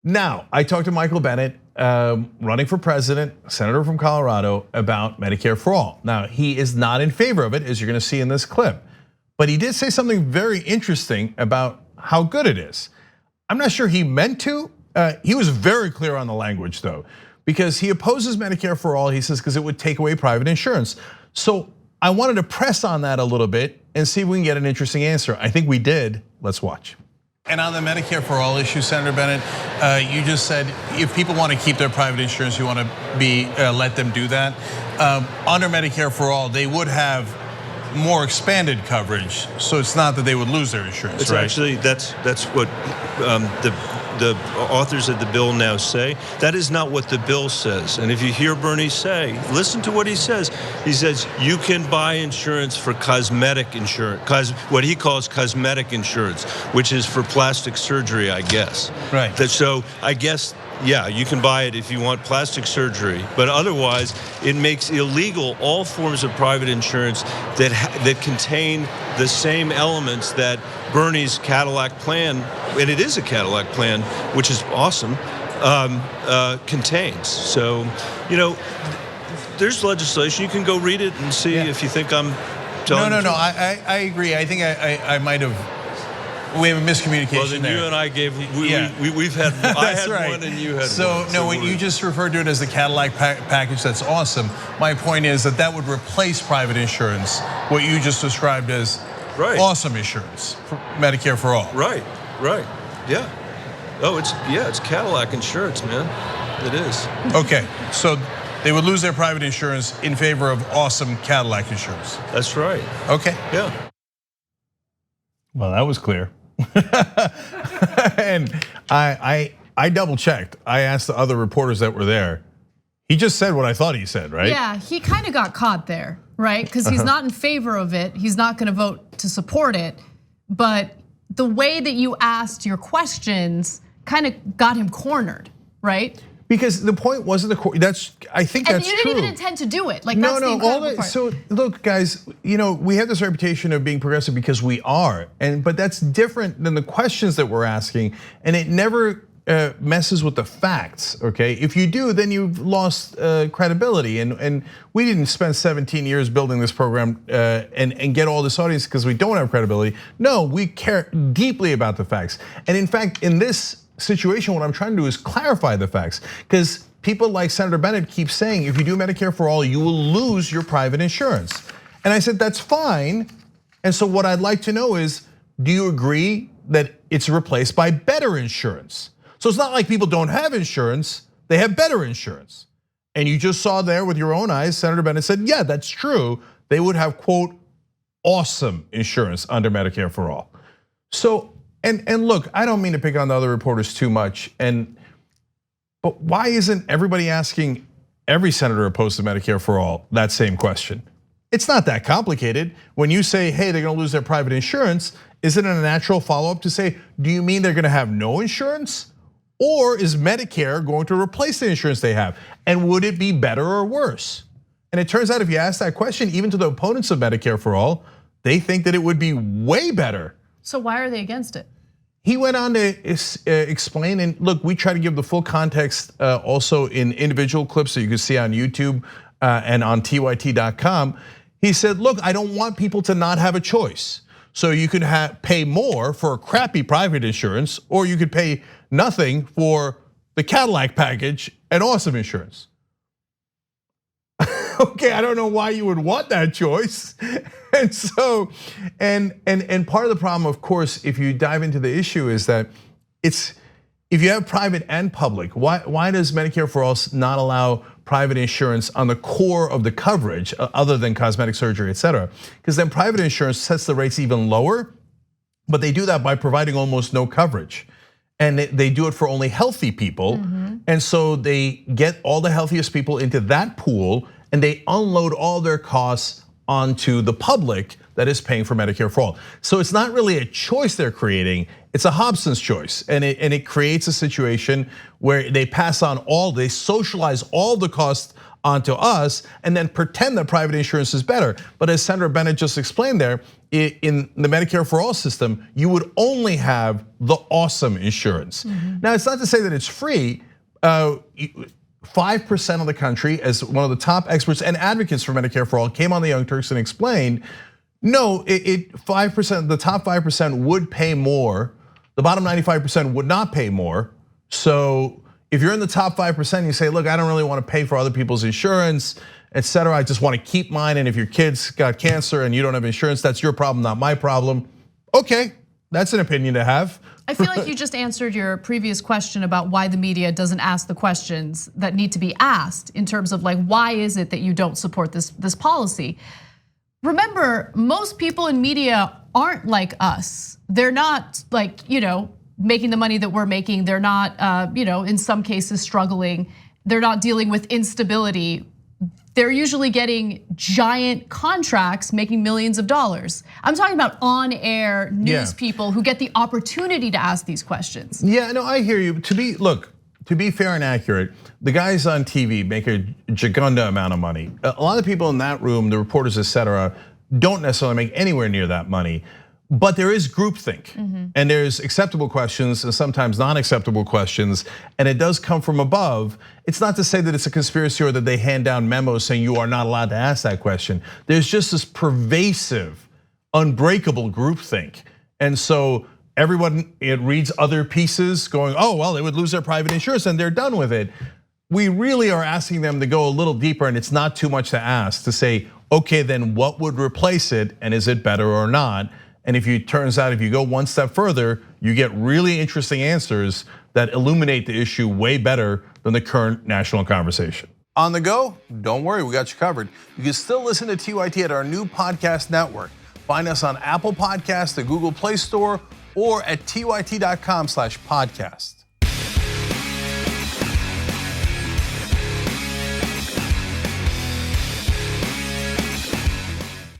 Now, I talked to Michael Bennet, running for president, senator from Colorado, about Medicare for All. Now, he is not in favor of it, as you're gonna see in this clip. But he did say something very interesting about how good it is. I'm not sure he meant to. He was very clear on the language though, because he opposes Medicare for All, he says, because it would take away private insurance. So I wanted to press on that a little bit and see if we can get an interesting answer. I think we did. Let's watch. And on the Medicare for All issue, Senator Bennet, you just said if people want to keep their private insurance, you want to let them do that. Under Medicare for All, they would have more expanded coverage, so it's not that they would lose their insurance. It's right? Actually that's what the authors of the bill now say. That is not what the bill says. And if you hear Bernie say, listen to what he says. He says you can buy insurance for cosmetic insurance, what he calls cosmetic insurance, which is for plastic surgery, I guess. Right. So I guess, yeah, you can buy it if you want plastic surgery, but otherwise it makes illegal all forms of private insurance that contain the same elements that Bernie's Cadillac plan, and it is a Cadillac plan, which is awesome, contains. So, there's legislation. You can go read it and see if you think I'm telling No, I agree. I think I might have. We have a miscommunication well, then there. You and I we've had, I had right. One and you had one. So no, you just referred to it as the Cadillac package, that's awesome. My point is that would replace private insurance, what you just described as awesome insurance, for Medicare for All. Right, yeah. Oh, it's Cadillac insurance, man, it is. Okay, so they would lose their private insurance in favor of awesome Cadillac insurance. That's right. Okay. Yeah. Well, that was clear. And I double checked. I asked the other reporters that were there. He just said what I thought he said, right? Yeah, he kind of got caught there, right? Because he's not in favor of it. He's not going to vote to support it. But the way that you asked your questions kind of got him cornered, right? Because the point wasn't I think that's true. And you didn't even intend to do it. Like no, that's the incredible part. So look, guys, we have this reputation of being progressive because we are, but that's different than the questions that we're asking, and it never messes with the facts. Okay, if you do, then you've lost credibility, and we didn't spend 17 years building this program and get all this audience because we don't have credibility. No, we care deeply about the facts, and in fact, in this situation, what I'm trying to do is clarify the facts, because people like Senator Bennet keep saying if you do Medicare for All, you will lose your private insurance. And I said that's fine. And so what I'd like to know is, do you agree that it's replaced by better insurance? So it's not like people don't have insurance, they have better insurance. And you just saw there with your own eyes, Senator Bennet said, yeah, that's true. They would have, quote, awesome insurance under Medicare for All. So, and look, I don't mean to pick on the other reporters too much, but why isn't everybody asking every senator opposed to Medicare for All that same question? It's not that complicated. When you say, hey, they're gonna lose their private insurance, isn't it a natural follow-up to say, do you mean they're gonna have no insurance? Or is Medicare going to replace the insurance they have? And would it be better or worse? And it turns out if you ask that question, even to the opponents of Medicare for All, they think that it would be way better. So why are they against it? He went on to explain, and look, we try to give the full context also in individual clips that you can see on YouTube and on tyt.com. He said, look, I don't want people to not have a choice. So you could pay more for a crappy private insurance, or you could pay nothing for the Cadillac package and awesome insurance. Okay, I don't know why you would want that choice. And so, and part of the problem, of course, if you dive into the issue is that if you have private and public, why does Medicare for All not allow private insurance on the core of the coverage other than cosmetic surgery, et cetera? Because then private insurance sets the rates even lower, but they do that by providing almost no coverage. And they do it for only healthy people. And so they get all the healthiest people into that pool, and they unload all their costs onto the public that is paying for Medicare for All. So it's not really a choice they're creating, it's a Hobson's choice. And it creates a situation where they they socialize all the costs onto us and then pretend that private insurance is better. But as Senator Bennet just explained there, in the Medicare for All system, you would only have the awesome insurance. Now, it's not to say that it's free. 5% of the country, as one of the top experts and advocates for Medicare for All, came on the Young Turks and explained, no, 5%, the top 5% would pay more. The bottom 95% would not pay more. So if you're in the top 5%, you say, look, I don't really want to pay for other people's insurance, et cetera. I just want to keep mine. And if your kid's got cancer and you don't have insurance, that's your problem, not my problem. Okay, that's an opinion to have. I feel like you just answered your previous question about why the media doesn't ask the questions that need to be asked in terms of like, why is it that you don't support this policy? Remember, most people in media aren't like us. They're not like, making the money that we're making. They're not, in some cases struggling. They're not dealing with instability. They're usually getting giant contracts, making millions of dollars. I'm talking about on-air news people who get the opportunity to ask these questions. Yeah, no, I hear you. To be fair and accurate, the guys on TV make a gigunda amount of money. A lot of the people in that room, the reporters, et cetera, don't necessarily make anywhere near that money. But there is groupthink, and there's acceptable questions and sometimes non-acceptable questions, and it does come from above. It's not to say that it's a conspiracy or that they hand down memos saying you are not allowed to ask that question. There's just this pervasive, unbreakable groupthink, and so everyone reads other pieces going, oh, well, they would lose their private insurance and they're done with it. We really are asking them to go a little deeper, and it's not too much to ask to say, okay, then what would replace it, and is it better or not? And if you go one step further, you get really interesting answers that illuminate the issue way better than the current national conversation. On the go, don't worry, we got you covered. You can still listen to TYT at our new podcast network. Find us on Apple Podcasts, the Google Play Store, or at tyt.com/podcast.